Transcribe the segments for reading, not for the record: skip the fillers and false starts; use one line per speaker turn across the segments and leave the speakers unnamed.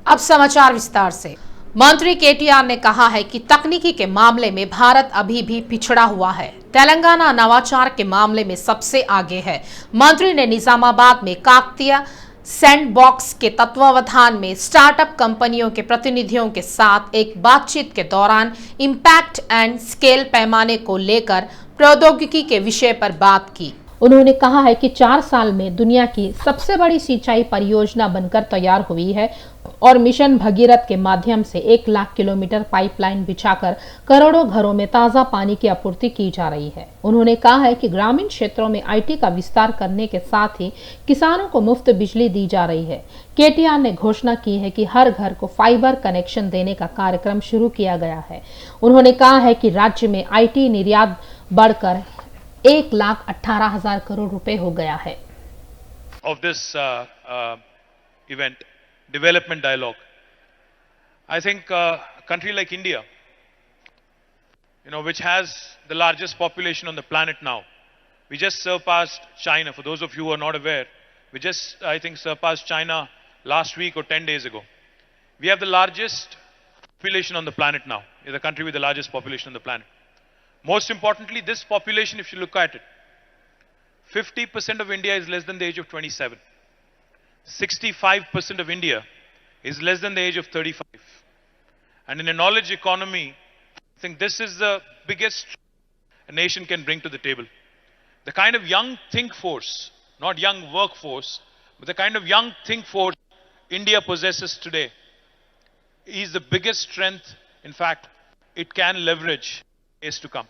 अब समाचार विस्तार से। मंत्री केटीआर ने कहा है कि तकनीकी के मामले में भारत अभी भी पिछड़ा हुआ है। तेलंगाना नवाचार के मामले में सबसे आगे है। मंत्री ने निजामाबाद में काकतीय सैंडबॉक्स के तत्वावधान में स्टार्टअप कंपनियों के प्रतिनिधियों के साथ एक बातचीत के दौरान इम्पैक्ट एंड स्केल पैमाने को लेकर प्रौद्योगिकी के विषय पर बात की। उन्होंने कहा है कि 4 साल में दुनिया की सबसे बड़ी सिंचाई परियोजना बनकर तैयार हुई है और मिशन भगीरथ के माध्यम से 1 लाख किलोमीटर पाइपलाइन बिछाकर करोड़ों घरों में ताज़ा पानी की आपूर्ति की जा रही है। उन्होंने कहा है कि ग्रामीण क्षेत्रों में आईटी का विस्तार करने के साथ ही किसानों को मुफ्त बिजली दी जा रही है। केटीआर ने घोषणा की है कि हर घर को फाइबर कनेक्शन देने का कार्यक्रम शुरू किया गया है। उन्होंने कहा है कि राज्य में आईटी निर्यात बढ़कर 1,18,000 करोड़ रुपए हो गया है।
Of this event, development dialogue, I think a country like India, which has the largest population on the planet now, we just surpassed China. For those of you who are not aware, we just, I think, surpassed China last week or 10 days ago. We have the largest population on the planet now. We're the country with the largest population on the planet. Most importantly, this population, if you look at it, 50% of India is less than the age of 27. 65% of India is less than the age of 35. And in a knowledge economy, I think this is the biggest a nation can bring to the table. The kind of young think force, not young workforce, but the kind of young think force India possesses today is the biggest strength, in fact, it can leverage is to come.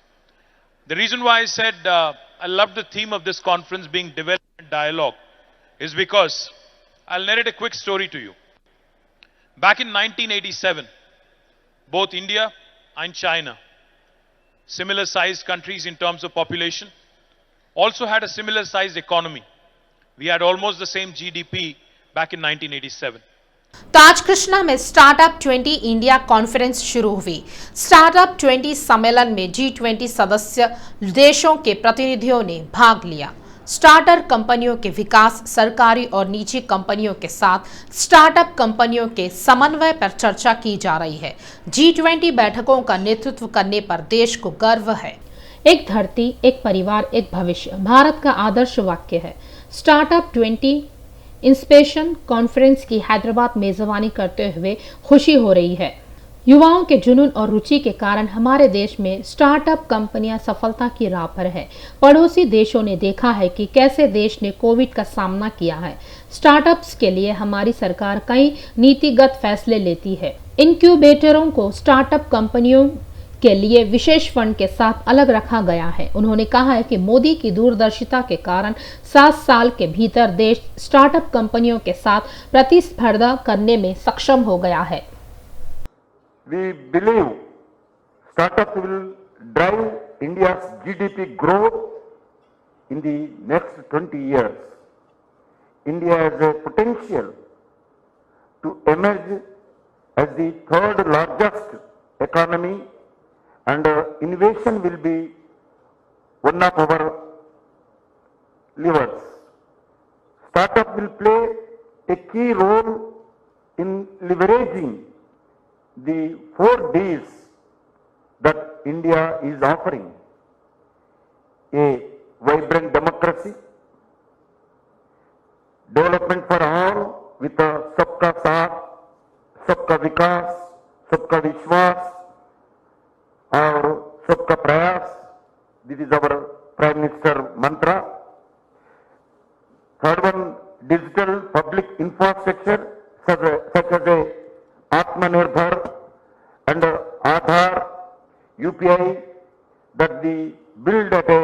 The reason why I said I love the theme of this conference being development dialogue is because I'll narrate a quick story to you. Back in 1987, both India and China, similar sized countries in terms of population, also had a similar sized economy. We had almost the same GDP back in 1987.
ताजकृष्णा में startup 20 India conference शुरू हुई। Startup 20 सम्मेलन में G20 सदस्य देशों के प्रतिनिधियों ने भाग लिया। स्टार्टअप कंपनियों के विकास, सरकारी और निजी कंपनियों के साथ स्टार्टअप कंपनियों के समन्वय पर चर्चा की जा रही है। G20 बैठकों का नेतृत्व करने पर देश को गर्व है। एक धरती, एक परिवार, एक भविष्य भारत का आदर्श वाक्य है। स्टार्टअप 20 इंस्पिरेशन कॉन्फ्रेंस की हैदराबाद मेजबानी करते हुए खुशी हो रही है। युवाओं के जुनून और रुचि के कारण हमारे देश में स्टार्टअप कंपनियां सफलता की राह पर है। पड़ोसी देशों ने देखा है कि कैसे देश ने कोविड का सामना किया है। स्टार्टअप्स के लिए हमारी सरकार कई नीतिगत फैसले लेती है। इनक्यूबेटरों को स्टार्टअप कंपनियों के लिए विशेष फंड के साथ अलग रखा गया है। उन्होंने कहा है कि मोदी की दूरदर्शिता के कारण 7 साल के भीतर देश स्टार्टअप कंपनियों के साथ प्रतिस्पर्धा करने में सक्षम हो गया है।
We believe startups will drive India's GDP growth in the next 20 years. India has a potential to emerge as the 3rd largest economy, and innovation will be one of our levers. Startup will play a key role in leveraging the 4 Ds that India is offering: a vibrant democracy, development for all with a सबका साथ, सबका विकास, सबका विश्वास और सबका प्रयास. This is our Prime Minister mantra. Third one, digital public infrastructure such as a Atmanirbhar and Aadhaar, UPI that we build at a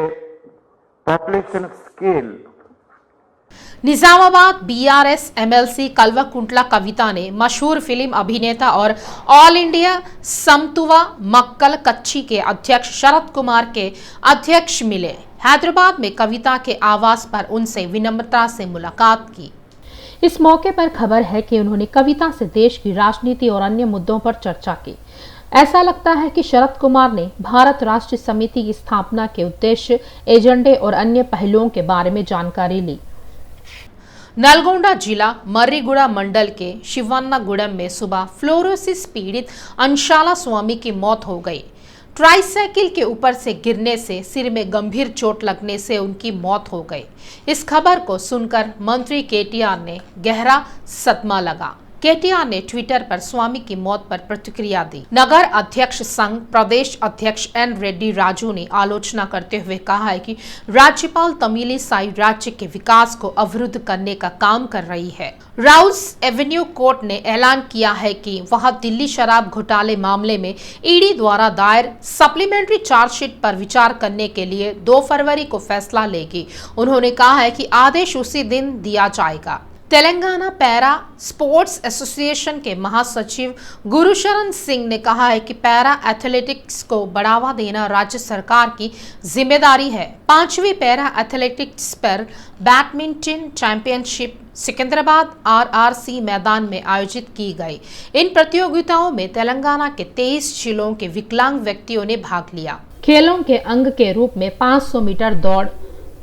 population scale.
Nizamabad BRS MLC Kalvakuntla कविता ने मशहूर फिल्म अभिनेता और ऑल इंडिया समतुवा मक्कल कच्ची के अध्यक्ष शरद कुमार के अध्यक्ष मिले। हैदराबाद में कविता के आवास पर उनसे विनम्रता से मुलाकात की। इस मौके पर खबर है कि उन्होंने कविता से देश की राजनीति और अन्य मुद्दों पर चर्चा की। ऐसा लगता है कि शरद कुमार ने भारत राष्ट्र समिति की स्थापना के उद्देश्य, एजेंडे और अन्य पहलुओं के बारे में जानकारी ली। नलगोंडा जिला मर्रीगुड़ा मंडल के शिवन्नागुड़म में सुबह फ्लोरोसिस पीड़ित अंशाला स्वामी की मौत हो गई। ट्राइसाइकिल के ऊपर से गिरने से सिर में गंभीर चोट लगने से उनकी मौत हो गई। इस खबर को सुनकर मंत्री केटीआर ने गहरा सदमा लगा। केटीआर ने ट्विटर पर स्वामी की मौत पर प्रतिक्रिया दी। नगर अध्यक्ष संघ प्रदेश अध्यक्ष एन रेड्डी राजू ने आलोचना करते हुए कहा है कि राज्यपाल तमिलिसाई राज्य के विकास को अवरुद्ध करने का काम कर रही है। राउस एवेन्यू कोर्ट ने ऐलान किया है कि वह दिल्ली शराब घोटाले मामले में ईडी द्वारा दायर सप्लीमेंट्री चार्जशीट पर विचार करने के लिए 2 फरवरी को फैसला लेगी। उन्होंने कहा है कि आदेश उसी दिन दिया जाएगा। तेलंगाना पैरा स्पोर्ट्स एसोसिएशन के महासचिव गुरुशरण सिंह ने कहा है कि पैरा एथलेटिक्स को बढ़ावा देना राज्य सरकार की जिम्मेदारी है। 5वीं पैरा एथलेटिक्स पर बैडमिंटन चैंपियनशिप सिकंदराबाद आरआरसी मैदान में आयोजित की गई। इन प्रतियोगिताओं में तेलंगाना के 23 जिलों के विकलांग व्यक्तियों ने भाग लिया। खेलों के अंग के रूप में 500 मीटर दौड़,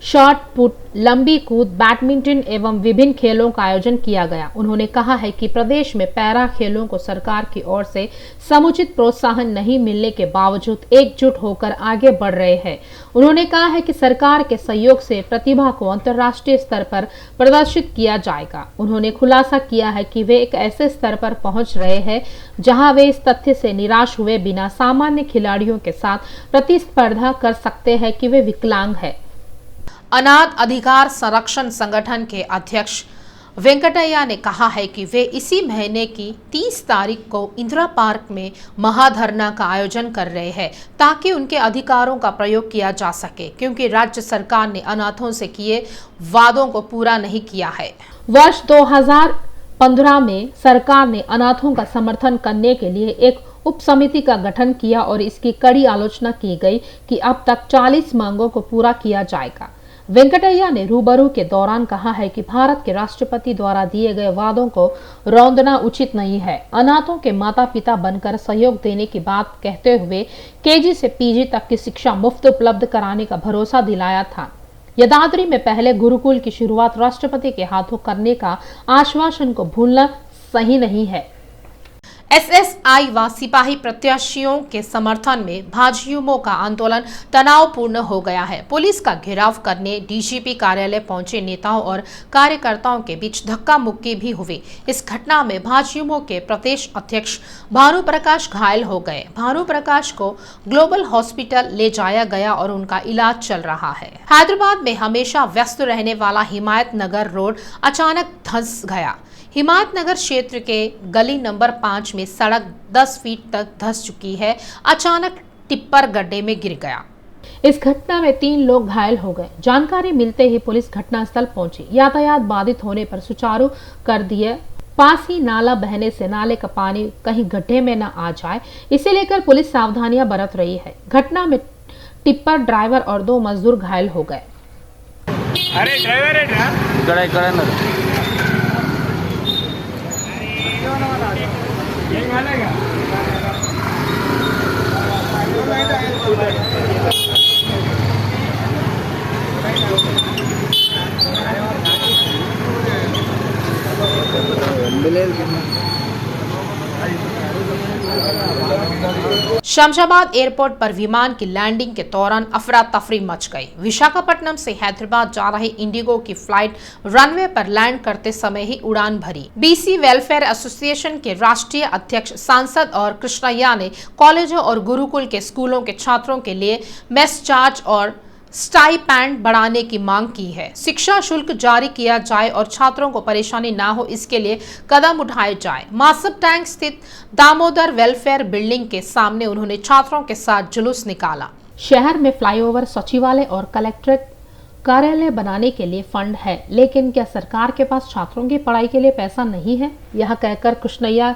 शॉट पुट, लंबी कूद, बैडमिंटन एवं विभिन्न खेलों का आयोजन किया गया। उन्होंने कहा है कि प्रदेश में पैरा खेलों को सरकार की ओर से समुचित प्रोत्साहन नहीं मिलने के बावजूद एकजुट होकर आगे बढ़ रहे हैं। उन्होंने कहा है कि सरकार के सहयोग से प्रतिभा को अंतर्राष्ट्रीय स्तर पर प्रदर्शित किया जाएगा। उन्होंने खुलासा किया है कि वे एक ऐसे स्तर पर पहुंच रहे हैं जहां वे इस तथ्य से निराश हुए बिना सामान्य खिलाड़ियों के साथ प्रतिस्पर्धा कर सकते हैं कि वे विकलांग हैं। अनाथ अधिकार संरक्षण संगठन के अध्यक्ष वेंकटैया ने कहा है कि वे इसी महीने की 30 तारीख को इंदिरा पार्क में महाधरना का आयोजन कर रहे हैं ताकि उनके अधिकारों का प्रयोग किया जा सके, क्योंकि राज्य सरकार ने अनाथों से किए वादों को पूरा नहीं किया है। वर्ष 2015 में सरकार ने अनाथों का समर्थन करने के लिए एक उप समिति का गठन किया और इसकी कड़ी आलोचना की गई कि अब तक 40 मांगों को पूरा किया जाएगा। वेंकटैया ने रूबरू के दौरान कहा है कि भारत के राष्ट्रपति द्वारा दिए गए वादों को रौंदना उचित नहीं है। अनाथों के माता पिता बनकर सहयोग देने की बात कहते हुए केजी से पीजी तक की शिक्षा मुफ्त उपलब्ध कराने का भरोसा दिलाया था। यदाद्री में पहले गुरुकुल की शुरुआत राष्ट्रपति के हाथों करने का आश्वासन को भूलना सही नहीं है। एसएसआई व सिपाही प्रत्याशियों के समर्थन में भाजयुमो का आंदोलन तनावपूर्ण हो गया है। पुलिस का घेराव करने डीजीपी कार्यालय पहुंचे नेताओं और कार्यकर्ताओं के बीच धक्का मुक्की भी हुई। इस घटना में भाजयुमो के प्रदेश अध्यक्ष भानु प्रकाश घायल हो गए। भानु प्रकाश को ग्लोबल हॉस्पिटल ले जाया गया और उनका इलाज चल रहा है। हैदराबाद में हमेशा व्यस्त रहने वाला हिमायत नगर रोड अचानक धंस गया। हिमायत नगर क्षेत्र के गली नंबर 5 में सड़क 10 फीट तक धंस चुकी है। अचानक टिप्पर गड्ढे में गिर गया। इस घटना में 3 लोग घायल हो गए। जानकारी मिलते ही पुलिस घटनास्थल पहुंची। यातायात बाधित होने पर सुचारू कर दिए। पास ही नाला बहने से नाले का पानी कहीं गड्ढे में न आ जाए, इसे लेकर पुलिस सावधानियां बरत रही है। घटना में टिप्पर ड्राइवर और 2 मजदूर घायल हो गए।
अरे ड्राइवर
शमशाबाद एयरपोर्ट पर विमान की लैंडिंग के दौरान अफरा तफरी मच गई। विशाखापट्टनम से हैदराबाद जा रही इंडिगो की फ्लाइट रनवे पर लैंड करते समय ही उड़ान भरी। बीसी वेलफेयर एसोसिएशन के राष्ट्रीय अध्यक्ष सांसद और कृष्णैया ने कॉलेजों और गुरुकुल के स्कूलों के छात्रों के लिए मेस चार्ज और स्टाइपेंड बढ़ाने की मांग की है। शिक्षा शुल्क जारी किया जाए और छात्रों को परेशानी ना हो, इसके लिए कदम उठाए जाए। मासब टैंक स्थित दामोदर वेलफेयर बिल्डिंग के सामने उन्होंने छात्रों के साथ जुलूस निकाला। शहर में फ्लाईओवर, सचिवालय और कलेक्ट्रेट कार्यालय बनाने के लिए फंड है, लेकिन क्या सरकार के पास छात्रों की पढ़ाई के लिए पैसा नहीं है? यह कहकर कृष्णैया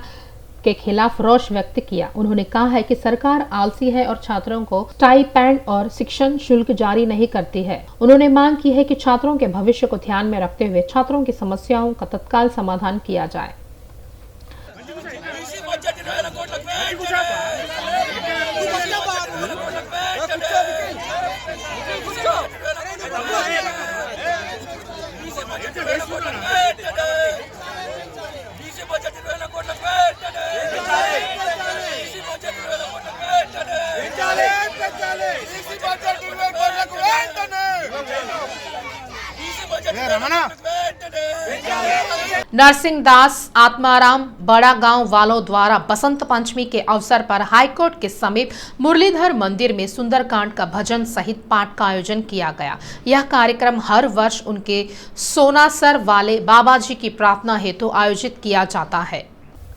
के खिलाफ रोष व्यक्त किया। उन्होंने कहा है कि सरकार आलसी है और छात्रों को स्टाइपेंड और शिक्षण शुल्क जारी नहीं करती है। उन्होंने मांग की है कि छात्रों के भविष्य को ध्यान में रखते हुए छात्रों की समस्याओं का तत्काल समाधान किया जाए। नरसिंह दास आत्माराम बड़ा गांव वालों द्वारा बसंत पंचमी के अवसर पर हाईकोर्ट के समीप मुरलीधर मंदिर में सुंदरकांड का भजन सहित पाठ का आयोजन किया गया। यह कार्यक्रम हर वर्ष उनके सोनासर वाले बाबा जी की प्रार्थना हेतु आयोजित किया जाता है।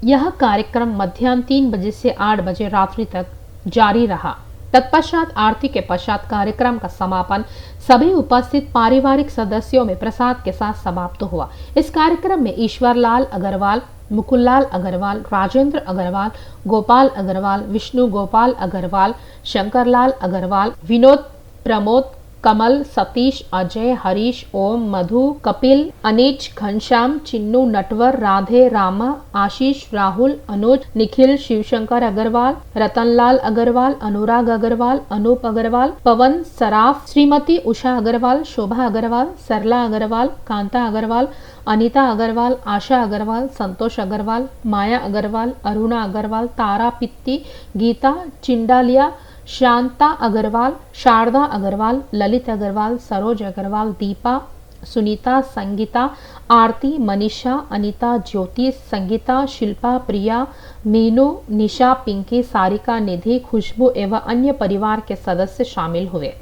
यह कार्यक्रम मध्याह्न 3 बजे से 8 बजे रात्रि तक जारी रहा। तत्पश्चात आरती के पश्चात कार्यक्रम का समापन सभी उपस्थित पारिवारिक सदस्यों में प्रसाद के साथ समाप्त हुआ। इस कार्यक्रम में ईश्वरलाल अग्रवाल, मुकुललाल अग्रवाल, राजेंद्र अग्रवाल, गोपाल अग्रवाल, विष्णु गोपाल अग्रवाल, शंकरलाल अग्रवाल, विनोद, प्रमोद, कमल, सतीश, अजय, हरीश, ओम, मधु, कपिल, अनिच, घनश्याम, चिन्नू, नटवर, राधे, रामा, आशीष, राहुल, अनुज, निखिल, शिवशंकर अग्रवाल, रतनलाल अग्रवाल, अनुराग अग्रवाल, अनूप अग्रवाल, पवन सराफ, श्रीमती उषा अग्रवाल, शोभा अग्रवाल, सरला अग्रवाल, कांता अग्रवाल, अनीता अग्रवाल, आशा अग्रवाल, संतोष अग्रवाल, माया अग्रवाल, अरुणा अग्रवाल, तारा पित्ती, गीता चिंडालिया, शांता अग्रवाल, शारदा अग्रवाल, ललित अग्रवाल, सरोज अग्रवाल, दीपा, सुनीता, संगीता, आरती, मनीषा, अनीता, ज्योति, संगीता, शिल्पा, प्रिया, मीनू, निशा, पिंकी, सारिका, निधि, खुशबू एवं अन्य परिवार के सदस्य शामिल हुए।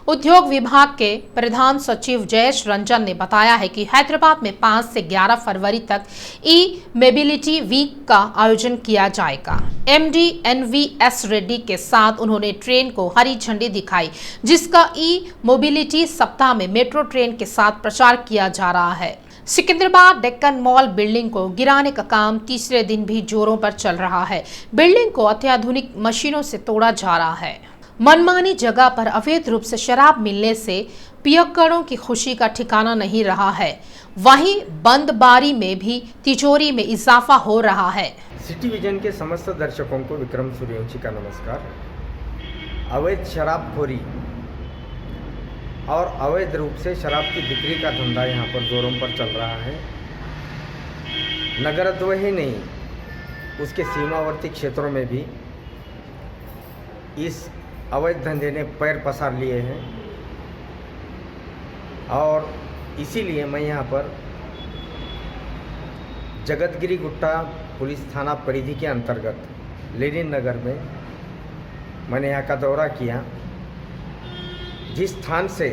उद्योग विभाग के प्रधान सचिव जयेश रंजन ने बताया है कि हैदराबाद में 5 से 11 फरवरी तक ई मोबिलिटी वीक का आयोजन किया जाएगा। एमडी एनवीएस रेड्डी के साथ उन्होंने ट्रेन को हरी झंडी दिखाई, जिसका ई मोबिलिटी सप्ताह में मेट्रो ट्रेन के साथ प्रचार किया जा रहा है। सिकंदराबाद डेक्कन मॉल बिल्डिंग को गिराने का काम तीसरे दिन भी जोरों पर चल रहा है। बिल्डिंग को अत्याधुनिक मशीनों से तोड़ा जा रहा है। मनमानी जगह पर अवैध रूप से शराब मिलने से पियक्कड़ों की खुशी का ठिकाना नहीं रहा है। वहीं बंद बारी में भी तिजोरी में इजाफा हो रहा है।
सिटी विजन के समस्त दर्शकों को विक्रम सूर्यवंशी का नमस्कार। अवैध शराबखोरी और अवैध रूप से शराब की बिक्री का धंधा यहाँ पर जोरों पर चल रहा है। नगरत्व ही नहीं, उसके सीमावर्ती क्षेत्रों में भी इस अवैध धंधे ने पैर पसार लिए हैं और इसीलिए मैं यहाँ पर जगतगिरी गुट्टा पुलिस थाना परिधि के अंतर्गत लेनिन नगर में मैंने यहाँ का दौरा किया। जिस स्थान से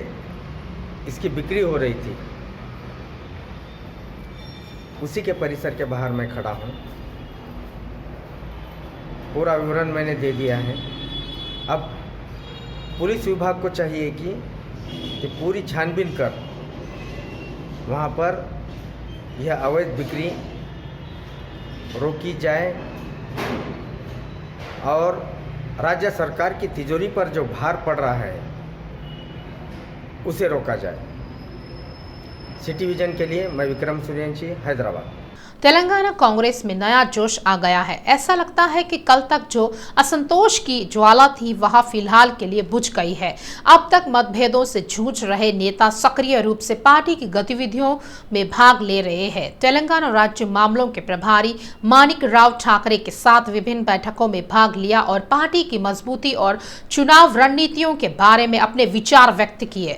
इसकी बिक्री हो रही थी उसी के परिसर के बाहर मैं खड़ा हूँ। पूरा विवरण मैंने दे दिया है। अब पुलिस विभाग को चाहिए कि पूरी छानबीन कर वहाँ पर यह अवैध बिक्री रोकी जाए और राज्य सरकार की तिजोरी पर जो भार पड़ रहा है उसे रोका जाए। सिटी विजन के लिए मैं विक्रम सूर्यवंशी, हैदराबाद।
तेलंगाना कांग्रेस में नया जोश आ गया है। ऐसा लगता है कि कल तक जो असंतोष की ज्वाला थी वह फिलहाल के लिए बुझ गई है। अब तक मतभेदों से जूझ रहे नेता सक्रिय रूप से पार्टी की गतिविधियों में भाग ले रहे हैं। तेलंगाना राज्य मामलों के प्रभारी मानिक राव ठाकरे के साथ विभिन्न बैठकों में भाग लिया और पार्टी की मजबूती और चुनाव रणनीतियों के बारे में अपने विचार व्यक्त किए।